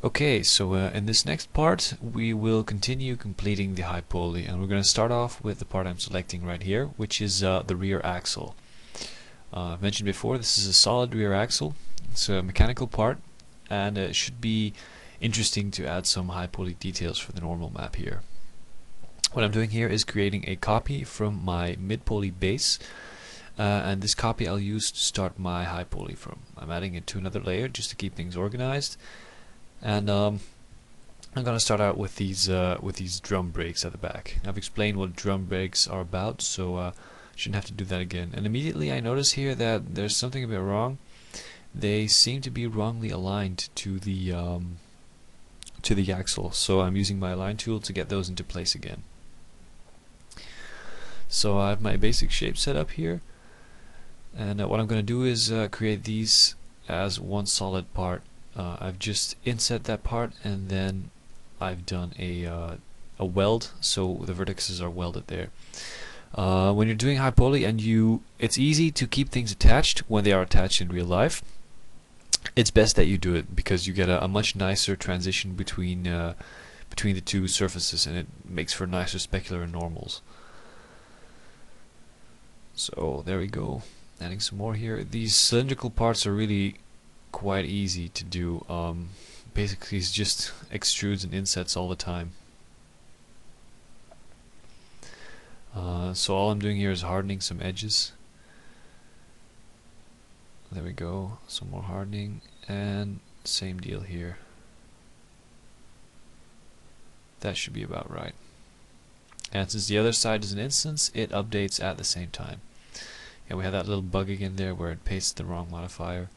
Okay, so in this next part we will continue completing the high pulley, and we're going to start off with the part I'm selecting right here, which is the rear axle. I've mentioned before, this is a solid rear axle. It's a mechanical part, and it should be interesting to add some high pulley details for the normal map here. What I'm doing here is creating a copy from my mid pulley base, and this copy I'll use to start my high pulley from. I'm adding it to another layer just to keep things organized. And I'm going to start out with these drum brakes at the back. I've explained what drum brakes are about, so shouldn't have to do that again. And immediately I notice here that there's something a bit wrong. They seem to be wrongly aligned to the axle, so I'm using my align tool to get those into place again. So I have my basic shape set up here, and what I'm going to do is create these as one solid part. I've just inset that part, and then I've done a weld, so the vertices are welded there. When you're doing high pulley, and it's easy to keep things attached when they are attached in real life. It's best that you do it because you get a much nicer transition between the two surfaces, and it makes for nicer specular and normals. So there we go. Adding some more here. These cylindrical parts are really quite easy to do. Basically it's just extrudes and insets all the time. So all I'm doing here is hardening some edges. There we go, some more hardening, and same deal here. That should be about right. And since the other side is an instance, it updates at the same time. And we have that little bug again there where it pastes the wrong modifier.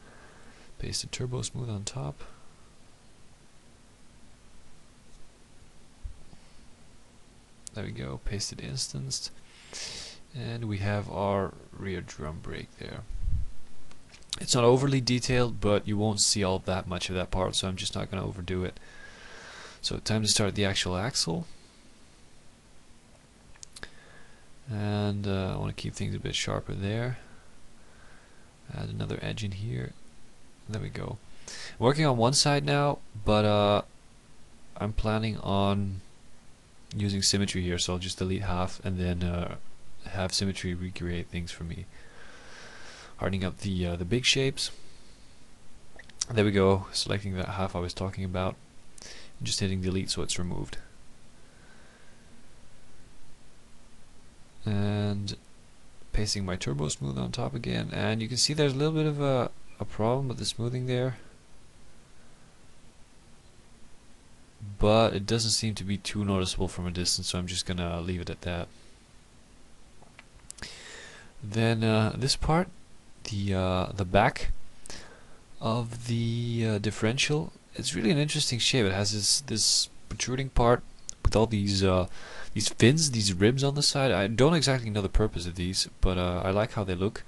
Paste the turbo smooth on top. There we go, pasted instanced. And we have our rear drum brake there. It's not overly detailed, but you won't see all that much of that part, so I'm just not going to overdo it. So time to start the actual axle. And I want to keep things a bit sharper there. Add another edge in here. There we go. I'm working on one side now, but I'm planning on using symmetry here, so I'll just delete half and then have symmetry recreate things for me. Hardening up the big shapes. There we go, selecting that half I was talking about. Just hitting delete so it's removed. And pasting my turbo smooth on top again, and you can see there's a little bit of a problem with the smoothing there, but it doesn't seem to be too noticeable from a distance, so I'm just gonna leave it at that. Then this part, the back of the differential, it's really an interesting shape. It has this protruding part with all these fins, these ribs on the side. I don't exactly know the purpose of these, but I like how they look,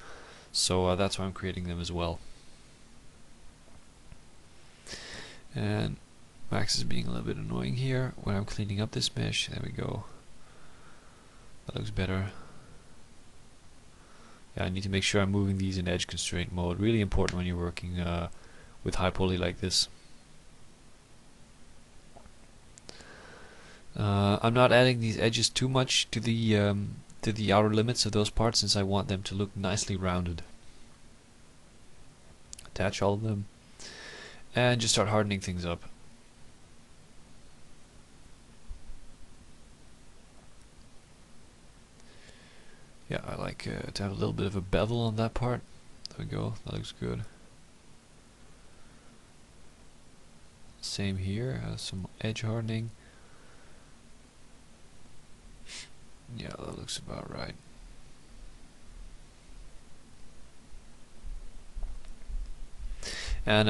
so that's why I'm creating them as well. And Max is being a little bit annoying here when I'm cleaning up this mesh. There we go. That looks better. Yeah, I need to make sure I'm moving these in edge constraint mode. Really important when you're working with high pulley like this. I'm not adding these edges too much to the outer limits of those parts, since I want them to look nicely rounded. Attach all of them and just start hardening things up. Yeah, I like to have a little bit of a bevel on that part. There we go, that looks good. Same here, some edge hardening. Yeah, that looks about right. And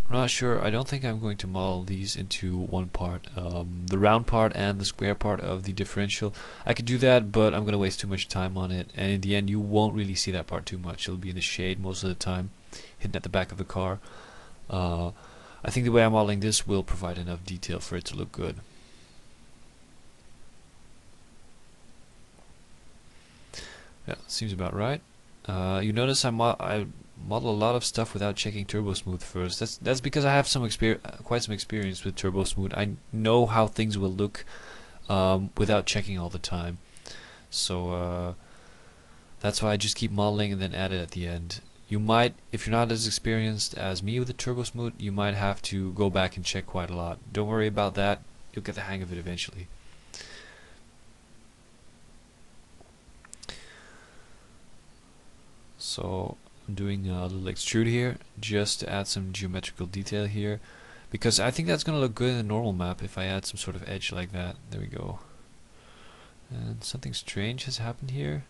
I'm not sure, I don't think I'm going to model these into one part. The round part and the square part of the differential, I could do that, but I'm going to waste too much time on it, and in the end you won't really see that part too much. It'll be in the shade most of the time, hidden at the back of the car. I think the way I'm modeling this will provide enough detail for it to look good. Yeah, seems about right. You notice I model a lot of stuff without checking turbo smooth first. That's because I have quite some experience with turbo smooth. I know how things will look without checking all the time. So that's why I just keep modeling and then add it at the end. You might, if you're not as experienced as me with the turbo smooth, you might have to go back and check quite a lot. Don't worry about that. You'll get the hang of it eventually. So I'm doing a little extrude here just to add some geometrical detail here, because I think that's going to look good in a normal map if I add some sort of edge like that. There we go. And something strange has happened here.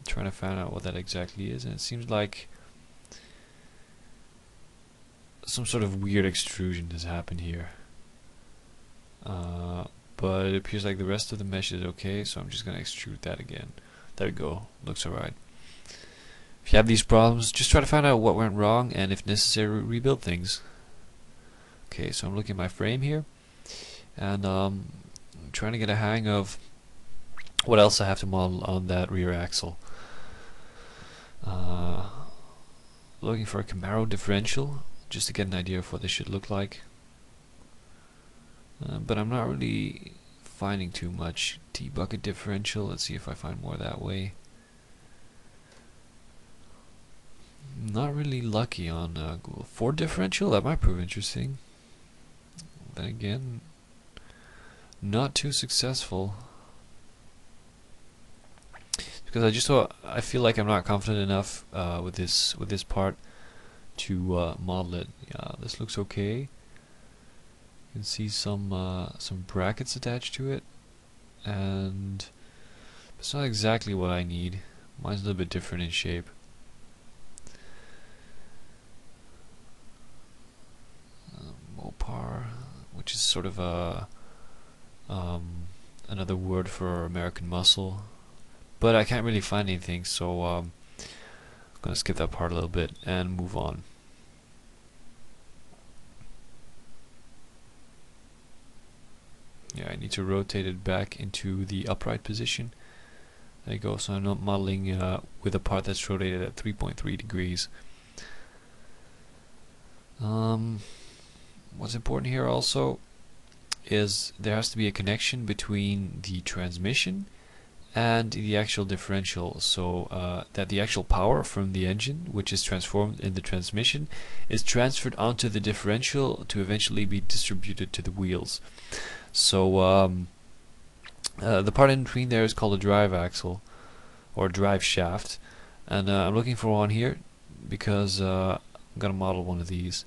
Trying to find out what that exactly is, and it seems like some sort of weird extrusion has happened here. But it appears like the rest of the mesh is okay, so I'm just going to extrude that again. There we go, looks alright. If you have these problems, just try to find out what went wrong, and if necessary, rebuild things. Okay, so I'm looking at my frame here, and I'm trying to get a hang of what else I have to model on that rear axle. Looking for a Camaro differential, just to get an idea of what this should look like. But I'm not really finding too much. T-bucket differential, let's see if I find more that way. Not really lucky on Google. Ford differential, that might prove interesting. Then again, not too successful. Because I feel like I'm not confident enough with this part to model it. Yeah, this looks okay. You can see some brackets attached to it, and it's not exactly what I need. Mine's a little bit different in shape. Mopar, which is sort of a another word for American muscle. But I can't really find anything, so I'm going to skip that part a little bit and move on. Yeah, I need to rotate it back into the upright position. There you go, so I'm not modeling with a part that's rotated at 3.3 degrees. What's important here also is there has to be a connection between the transmission and the actual differential, so that the actual power from the engine, which is transformed in the transmission, is transferred onto the differential to eventually be distributed to the wheels. So the part in between there is called a drive axle or drive shaft, and I'm looking for one here because I'm gonna model one of these.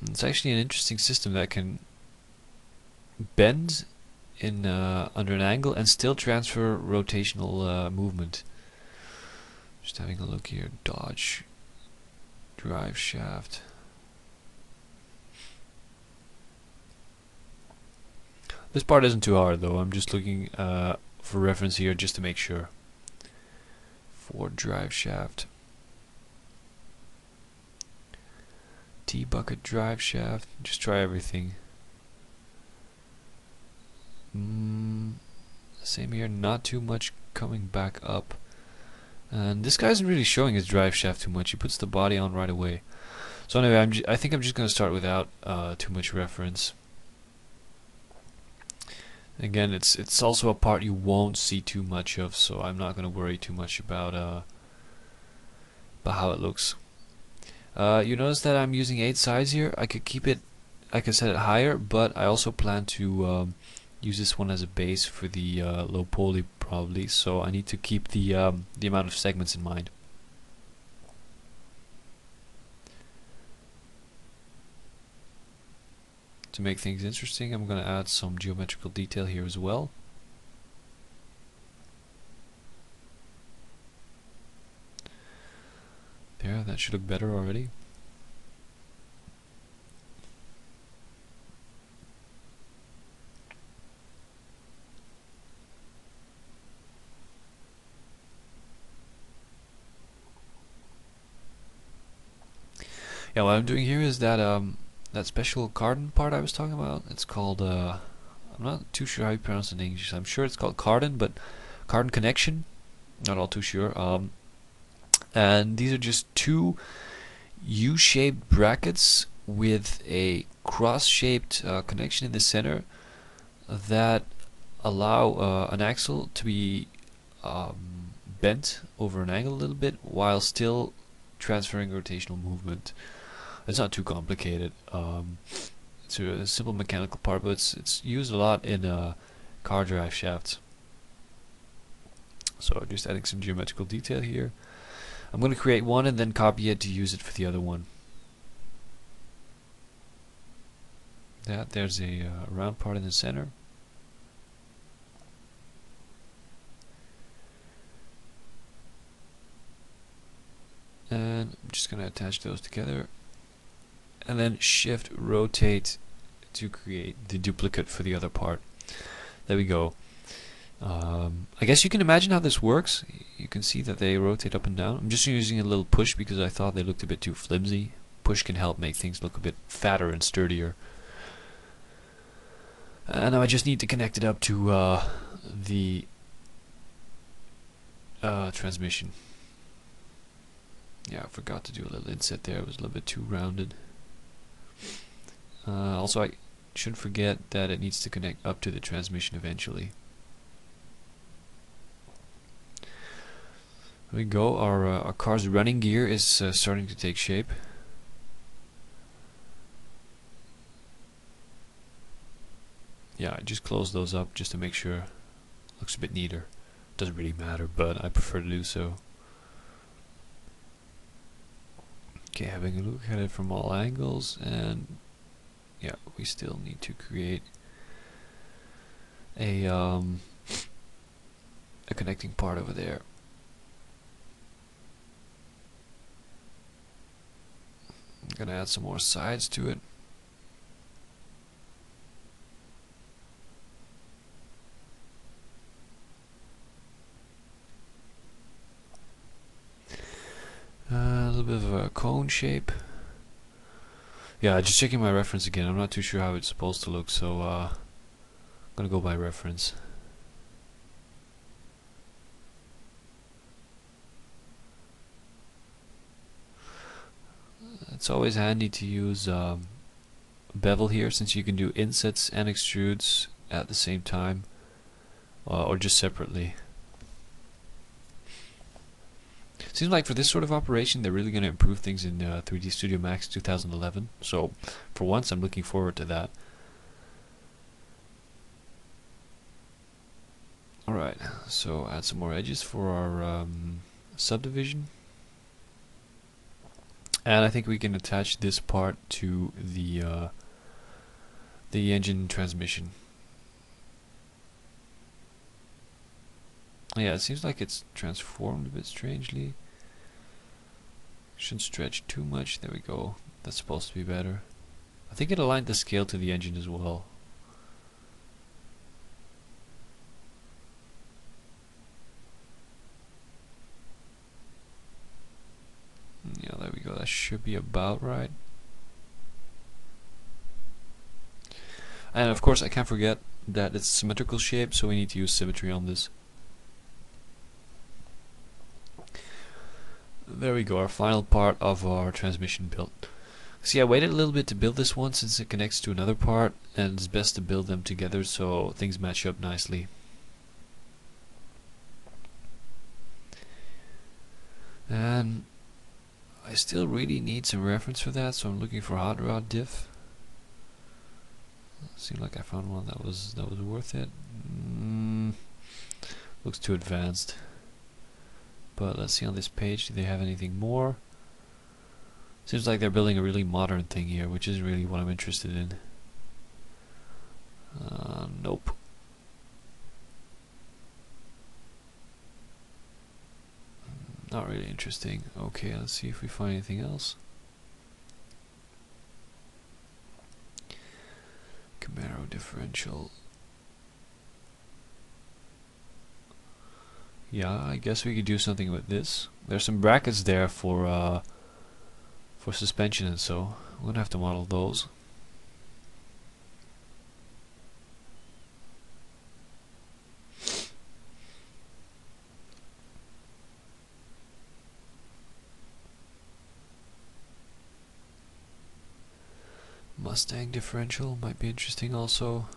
It's actually an interesting system that can bend in under an angle and still transfer rotational movement. Just having a look here. Dodge drive shaft. This part isn't too hard though. I'm just looking for reference here just to make sure. Ford drive shaft. T-bucket drive shaft. Just try everything. Same here, not too much coming back up. And this guy isn't really showing his drive shaft too much. He puts the body on right away. So anyway, I think I'm just going to start without too much reference. Again, it's also a part you won't see too much of, so I'm not going to worry too much about how it looks. You notice that I'm using 8 sides here. I could set it higher, but I also plan to use this one as a base for the low poly probably, so I need to keep the amount of segments in mind. To make things interesting, I'm going to add some geometrical detail here as well. There, that should look better already. Yeah, what I'm doing here is that that special cardan part I was talking about. It's called I'm not too sure how you pronounce it in English. I'm sure it's called cardan, but cardan connection. Not all too sure. And these are just two U-shaped brackets with a cross-shaped connection in the center that allow an axle to be bent over an angle a little bit while still transferring rotational movement. It's not too complicated. It's a simple mechanical part, but it's used a lot in car drive shafts. So just adding some geometrical detail here. I'm going to create one and then copy it to use it for the other one. There's a round part in the center. And I'm just going to attach those together. And then shift rotate to create the duplicate for the other part. There we go. I guess you can imagine how this works. You can see that they rotate up and down. I'm just using a little push because I thought they looked a bit too flimsy. Push can help make things look a bit fatter and sturdier. And now I just need to connect it up to the transmission. Yeah, I forgot to do a little inset there. It was a little bit too rounded. Also, I shouldn't forget that it needs to connect up to the transmission eventually. There we go. Our car's running gear is starting to take shape. Yeah, I just close those up just to make sure it looks a bit neater. Doesn't really matter, but I prefer to do so. Okay, having a look at it from all angles, and yeah, we still need to create a connecting part over there. I'm gonna add some more sides to it. A little bit of a cone shape. Yeah, just checking my reference again. I'm not too sure how it's supposed to look, so I'm gonna go by reference. It's always handy to use a bevel here, since you can do insets and extrudes at the same time, or just separately. Seems like for this sort of operation they're really going to improve things in 3D Studio Max 2011, so for once I'm looking forward to that. Alright, so add some more edges for our subdivision. And I think we can attach this part to the engine transmission. Yeah, it seems like it's transformed a bit strangely. Shouldn't stretch too much. There we go. That's supposed to be better. I think it aligned the scale to the engine as well. Yeah, there we go. That should be about right. And of course I can't forget that it's symmetrical shape, so we need to use symmetry on this. There we go, our final part of our transmission build. See, I waited a little bit to build this one since it connects to another part, and it's best to build them together so things match up nicely. And I still really need some reference for that, so I'm looking for hot rod diff. Seemed like I found one that was worth it. Looks too advanced. But let's see on this page, do they have anything more? Seems like they're building a really modern thing here, which is really what I'm interested in. Nope. Not really interesting. Okay, let's see if we find anything else. Camaro differential. Yeah, I guess we could do something with this. There's some brackets there for suspension and so. I'm gonna have to model those. Mustang differential might be interesting also,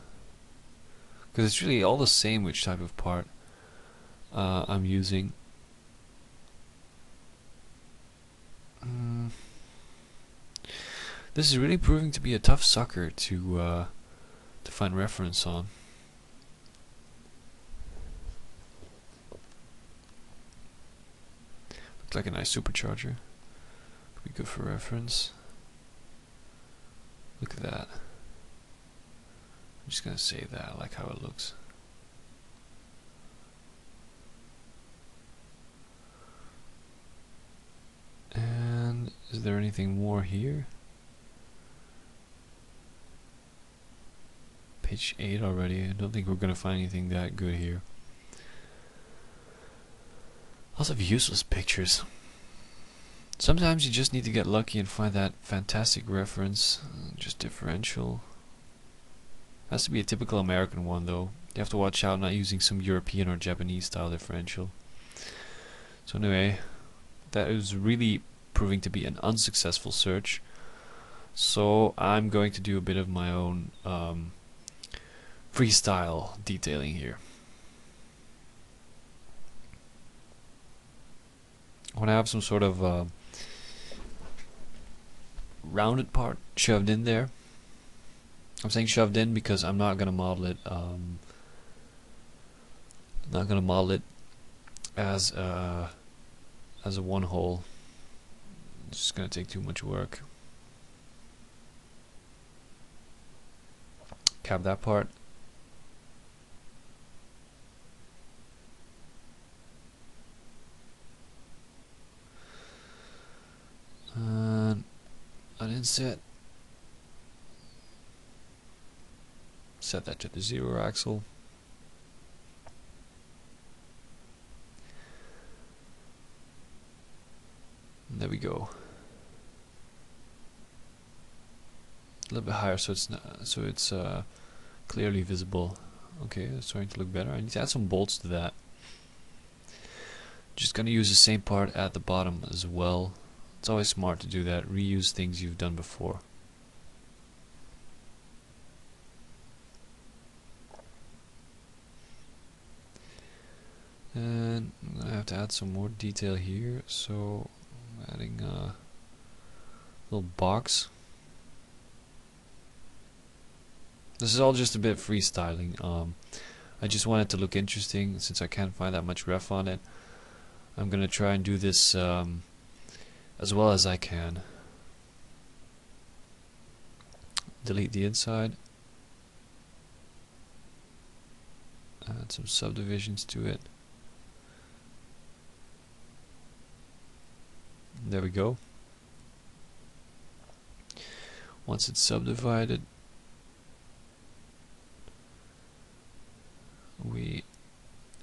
because it's really all the same which type of part I'm using. This is really proving to be a tough sucker to find reference on. Looks like a nice supercharger. Could be good for reference. Look at that. I'm just gonna save that. I like how it looks. And is there anything more here? Page 8 already. I don't think we're gonna find anything that good here. Lots of useless pictures. Sometimes you just need to get lucky and find that fantastic reference. Just differential. Has to be a typical American one though. You have to watch out not using some European or Japanese style differential. So anyway, that is really proving to be an unsuccessful search. So I'm going to do a bit of my own freestyle detailing here. When I have some sort of rounded part shoved in there. I'm saying shoved in because I'm not gonna model it. Not gonna model it as a one hole. It's just gonna take too much work. Cap that part. And an inset. Set that to the 0 axle. And there we go. A little bit higher, so it's clearly visible. Okay, it's starting to look better. I need to add some bolts to that. Just gonna use the same part at the bottom as well. It's always smart to do that. Reuse things you've done before. And I'm gonna have to add some more detail here, so I'm adding a little box. This is all just a bit freestyling. I just want it to look interesting since I can't find that much ref on it. I'm gonna try and do this as well as I can. Delete the inside. Add some subdivisions to it. There we go. Once it's subdivided, we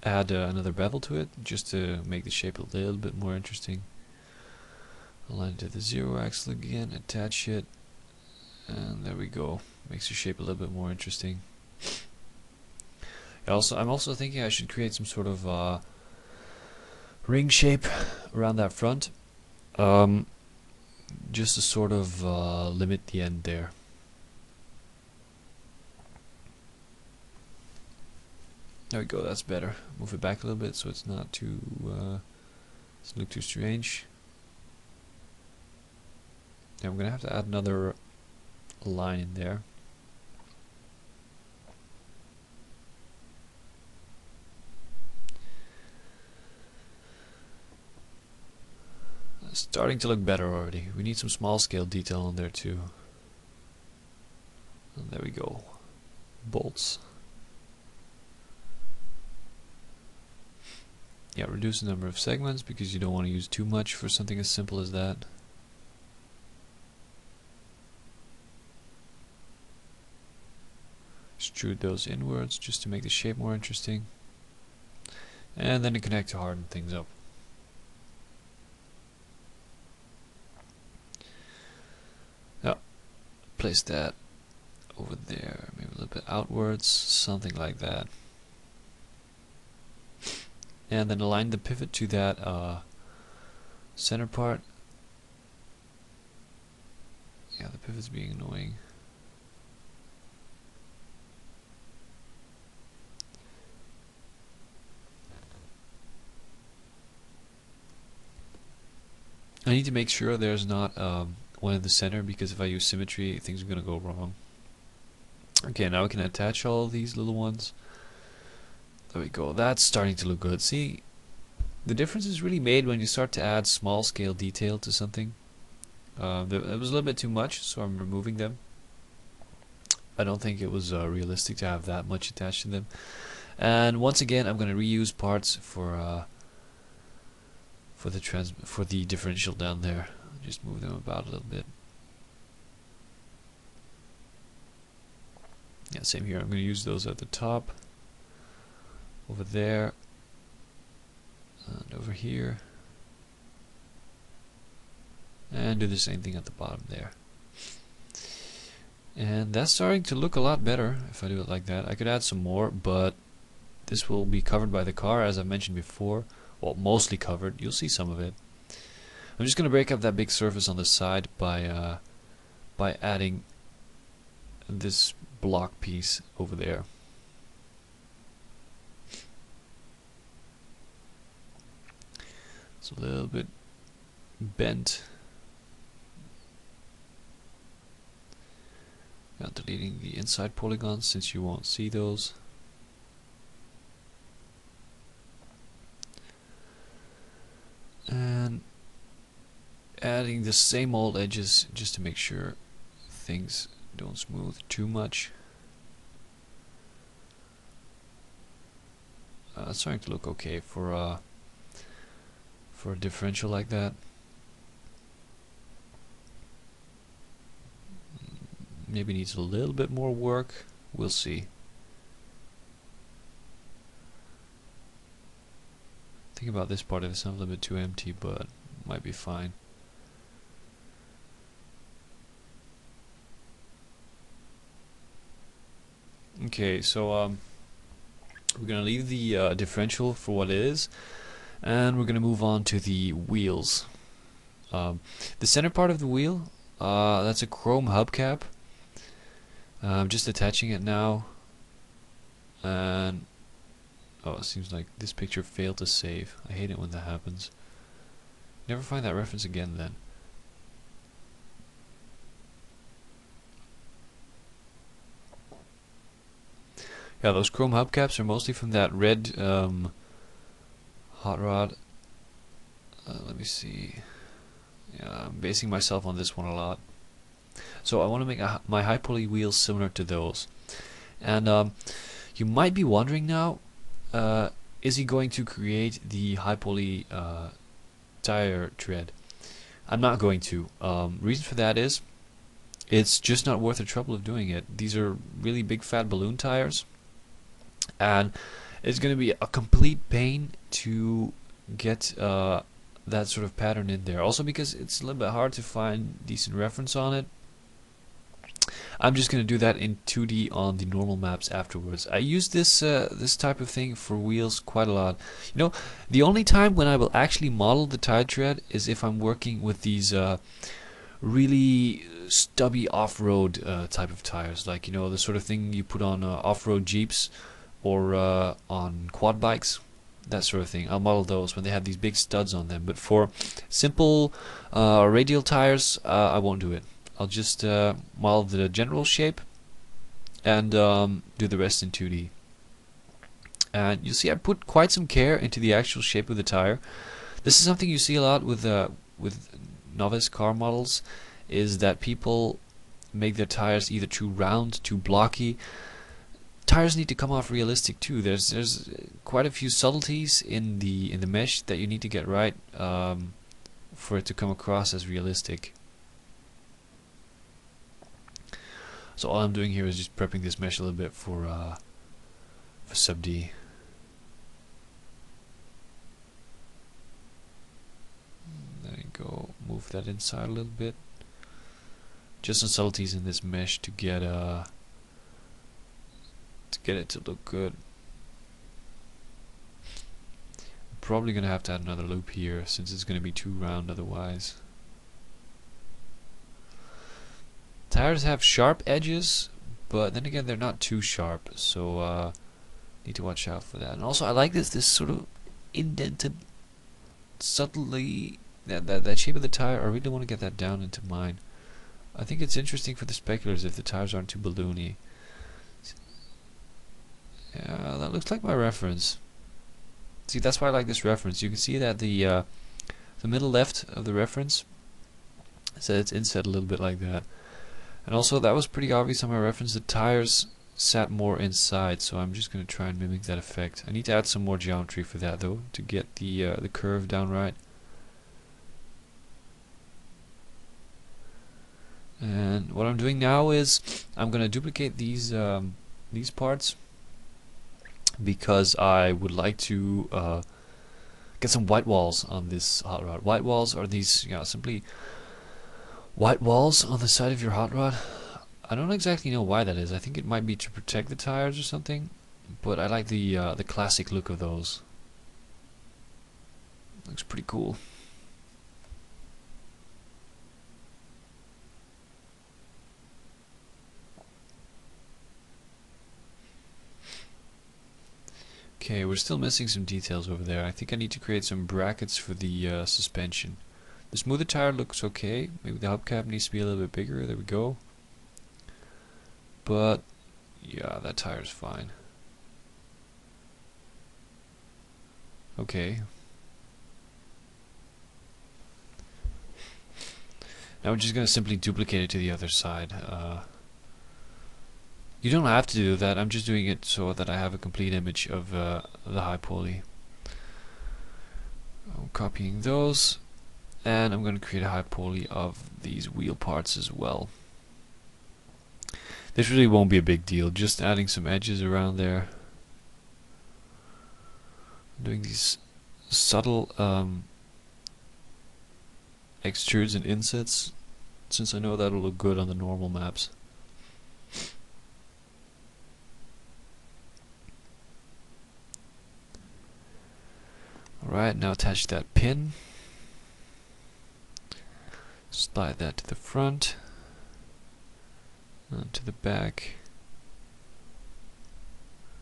add another bevel to it just to make the shape a little bit more interesting. Align it to the 0 axle again, attach it, and there we go. Makes the shape a little bit more interesting. I'm also thinking I should create some sort of ring shape around that front. Just to sort of limit the end there. There we go, that's better. Move it back a little bit so it's not too doesn't look too strange. Yeah, I'm gonna have to add another line in there. It's starting to look better already. We need some small scale detail on there too. And there we go. Bolts. Yeah, reduce the number of segments because you don't want to use too much for something as simple as that. Extrude those inwards just to make the shape more interesting. And then to connect to harden things up. Place that over there, maybe a little bit outwards, something like that. And then align the pivot to that center part. Yeah, the pivot's being annoying. I need to make sure there's not one in the center, because if I use symmetry, things are gonna go wrong. Okay, now we can attach all these little ones. There we go. That's starting to look good. See, the difference is really made when you start to add small scale detail to something. It was a little bit too much, so I'm removing them. I don't think it was realistic to have that much attached to them. And once again, I'm going to reuse parts for the differential down there. Just move them about a little bit. Yeah, same here. I'm going to use those at the top, over there, and over here, and do the same thing at the bottom there. And that's starting to look a lot better if I do it like that. I could add some more, but this will be covered by the car, as I mentioned before. Well, mostly covered. You'll see some of it. I'm just going to break up that big surface on the side by adding this block piece over there. It's a little bit bent. Not deleting the inside polygons since you won't see those. And adding the same old edges just to make sure things don't smooth too much. It's starting to look okay for a differential like that. Maybe needs a little bit more work. We'll see. Think about this part. If it's not a little bit too empty, but might be fine. Okay, so we're gonna leave the differential for what it is, and we're gonna move on to the wheels. The center part of the wheel, that's a chrome hubcap. I'm just attaching it now, and oh, it seems like this picture failed to save. I hate it when that happens. Never find that reference again then. Yeah, those chrome hubcaps are mostly from that red hot rod. Let me see. Yeah, I'm basing myself on this one a lot. So I want to make my high poly wheels similar to those. And you might be wondering now, is he going to create the high poly tire tread? I'm not going to. Reason for that is, it's just not worth the trouble of doing it. These are really big fat balloon tires, and it's going to be a complete pain to get that sort of pattern in there. Also because it's a little bit hard to find decent reference on it. I'm just going to do that in 2D on the normal maps afterwards. I use this this type of thing for wheels quite a lot. You know, the only time when I will actually model the tire tread is if I'm working with these really stubby off-road type of tires, like, you know, the sort of thing you put on off-road Jeeps or on quad bikes, that sort of thing. I'll model those when they have these big studs on them. But for simple radial tires, I won't do it. I'll just model the general shape and do the rest in 2D. And you see I put quite some care into the actual shape of the tire. This is something you see a lot with novice car models, is that people make their tires either too round, too blocky. Tires need to come off realistic too. There's quite a few subtleties in the mesh that you need to get right for it to come across as realistic. So all I'm doing here is just prepping this mesh a little bit for sub D. There you go. Move that inside a little bit. Just some subtleties in this mesh to get it to look good. I'm probably gonna have to add another loop here since it's gonna be too round otherwise. Tires have sharp edges, but then again they're not too sharp, so need to watch out for that. And also I like this sort of indented, subtly that shape of the tire, I really want to get that down into mine. I think it's interesting for the speculators if the tires aren't too balloony. Yeah, that looks like my reference. See, that's why I like this reference. You can see that the middle left of the reference says it's inset a little bit like that. And also, that was pretty obvious on my reference. The tires sat more inside, so I'm just going to try and mimic that effect. I need to add some more geometry for that though, to get the curve down right. And what I'm doing now is I'm going to duplicate these parts because I would like to get some white walls on this hot rod. White walls are these, simply white walls on the side of your hot rod. I don't exactly know why that is. I think it might be to protect the tires or something, but I like the classic look of those. Looks pretty cool. Okay, we're still missing some details over there. I think I need to create some brackets for the suspension. The smoother tire looks okay. Maybe the hubcap needs to be a little bit bigger. There we go. But yeah, that tire's fine. Okay. Now we're just going to simply duplicate it to the other side. You don't have to do that. I'm just doing it so that I have a complete image of the high poly. I'm copying those, and I'm going to create a high poly of these wheel parts as well. This really won't be a big deal, just adding some edges around there. I'm doing these subtle extrudes and insets, since I know that'll look good on the normal maps. Alright, now attach that pin. Slide that to the front and to the back.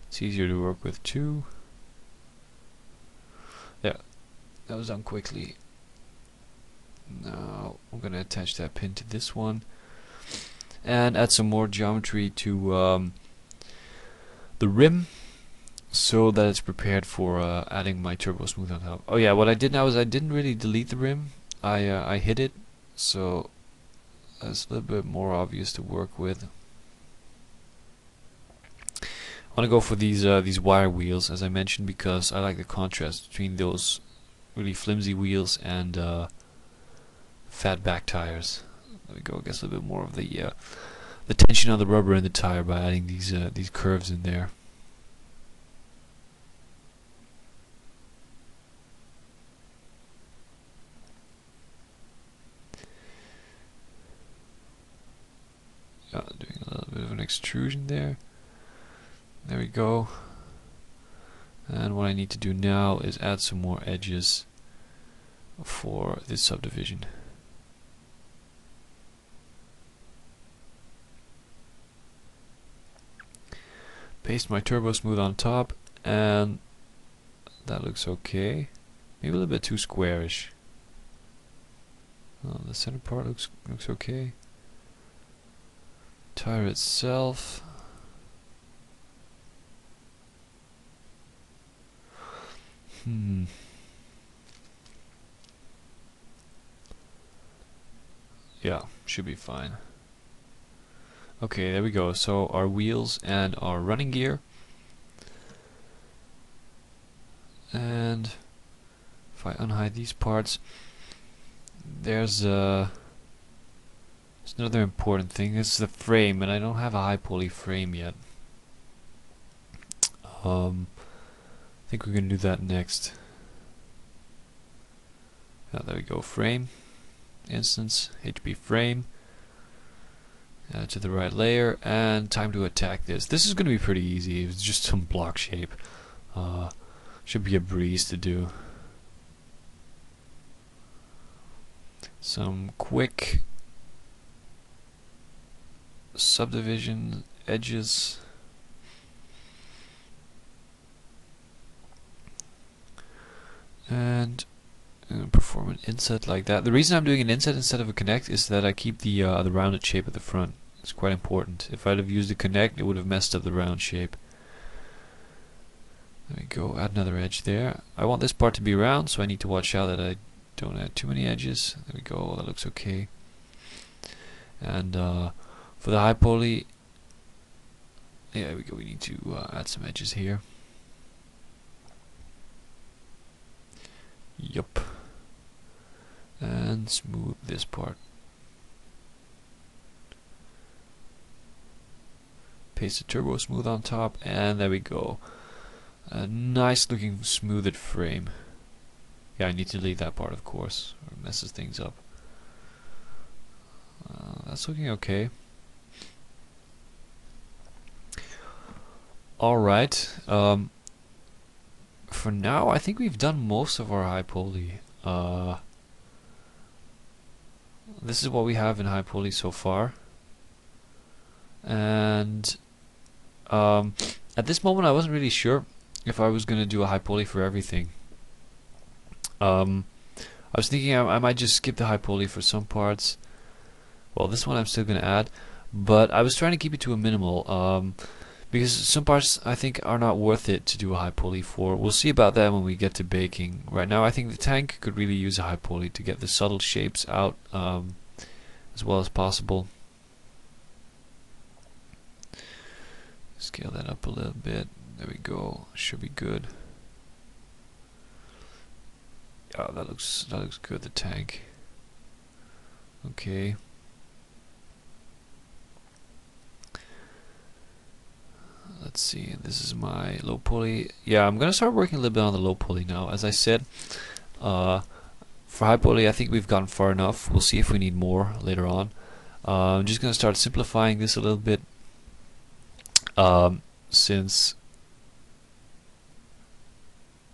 It's easier to work with too. There, that was done quickly. Now I'm going to attach that pin to this one and add some more geometry to the rim, so that it's prepared for adding my turbo smooth on top. Oh yeah, what I did now is I didn't really delete the rim. I hid it, so that's a little bit more obvious to work with. I want to go for these wire wheels, as I mentioned, because I like the contrast between those really flimsy wheels and fat back tires. There we go. Gets a little bit more of the tension on the rubber in the tire by adding these curves in there. Doing a little bit of an extrusion there. There we go. And what I need to do now is add some more edges for this subdivision. Paste my turbo smooth on top, and that looks okay. Maybe a little bit too squarish. The center part looks okay. Tire itself. Yeah, should be fine. Okay, there we go. So our wheels and our running gear. And if I unhide these parts, there's another important thing. It's the frame, and I don't have a high poly frame yet. I think we're gonna do that next. There we go. Frame, instance, HP frame. To the right layer, and time to attack this. This is gonna be pretty easy. It's just some block shape. Should be a breeze to do. Some quick subdivision edges. And perform an inset like that. The reason I'm doing an inset instead of a connect is that I keep the rounded shape at the front. It's quite important. If I'd have used a connect, it would have messed up the round shape. There we go, add another edge there. I want this part to be round, so I need to watch out that I don't add too many edges. There we go, that looks okay. And for the high poly, yeah, there we go, we need to add some edges here. Yup. And smooth this part. Paste the turbo smooth on top, and there we go. A nice looking smoothed frame. Yeah, I need to delete that part, of course, or it messes things up. That's looking okay. Alright, for now I think we've done most of our high poly. This is what we have in high poly so far. And at this moment I wasn't really sure if I was going to do a high poly for everything. I was thinking I might just skip the high poly for some parts. Well, this one I'm still going to add, but I was trying to keep it to a minimal, because some parts I think are not worth it to do a high poly for. We'll see about that when we get to baking. Right now I think the tank could really use a high poly to get the subtle shapes out as well as possible. Scale that up a little bit. There we go. Should be good. Yeah, that looks good. The tank. Okay. Let's see. This is my low poly. Yeah, I'm gonna start working a little bit on the low poly now. As I said, for high poly, I think we've gone far enough. We'll see if we need more later on. I'm just gonna start simplifying this a little bit. Since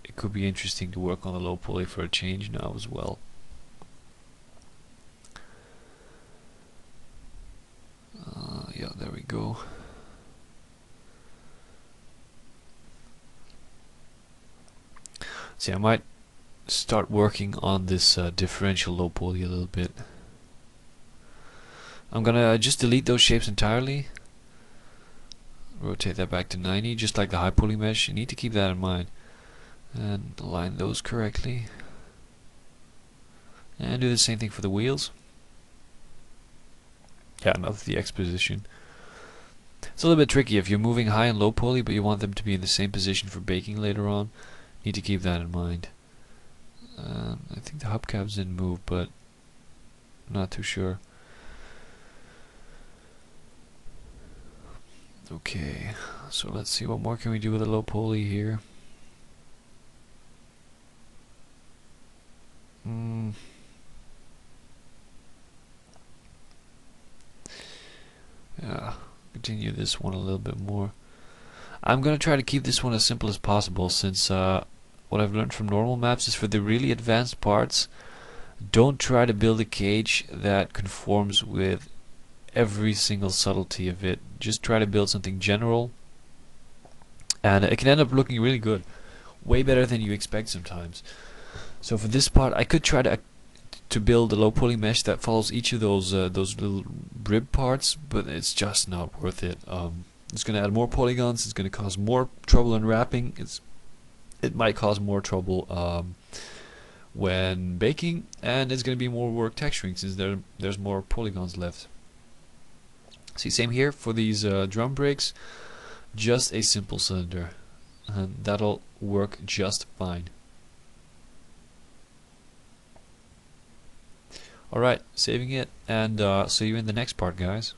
it could be interesting to work on the low poly for a change now as well. Yeah, there we go. See, I might start working on this differential low poly a little bit. I'm gonna just delete those shapes entirely. Rotate that back to 90, just like the high poly mesh. You need to keep that in mind. And align those correctly. And do the same thing for the wheels. Yeah, another the X position. It's a little bit tricky if you're moving high and low poly, but you want them to be in the same position for baking later on. You need to keep that in mind. I think the hubcaps didn't move, but I'm not too sure. Okay, so let's see what more can we do with a low poly here. Yeah, continue this one a little bit more. I'm gonna try to keep this one as simple as possible, since what I've learned from normal maps is for the really advanced parts, don't try to build a cage that conforms with every single subtlety of it. Just try to build something general, and it can end up looking really good, way better than you expect sometimes. So for this part, I could try to build a low poly mesh that follows each of those little rib parts, but it's just not worth it. It's going to add more polygons. It's going to cause more trouble in wrapping. It might cause more trouble when baking, and it's going to be more work texturing since there's more polygons left. See, same here for these drum brakes. Just a simple cylinder, and that'll work just fine. Alright, saving it, and see you in the next part, guys.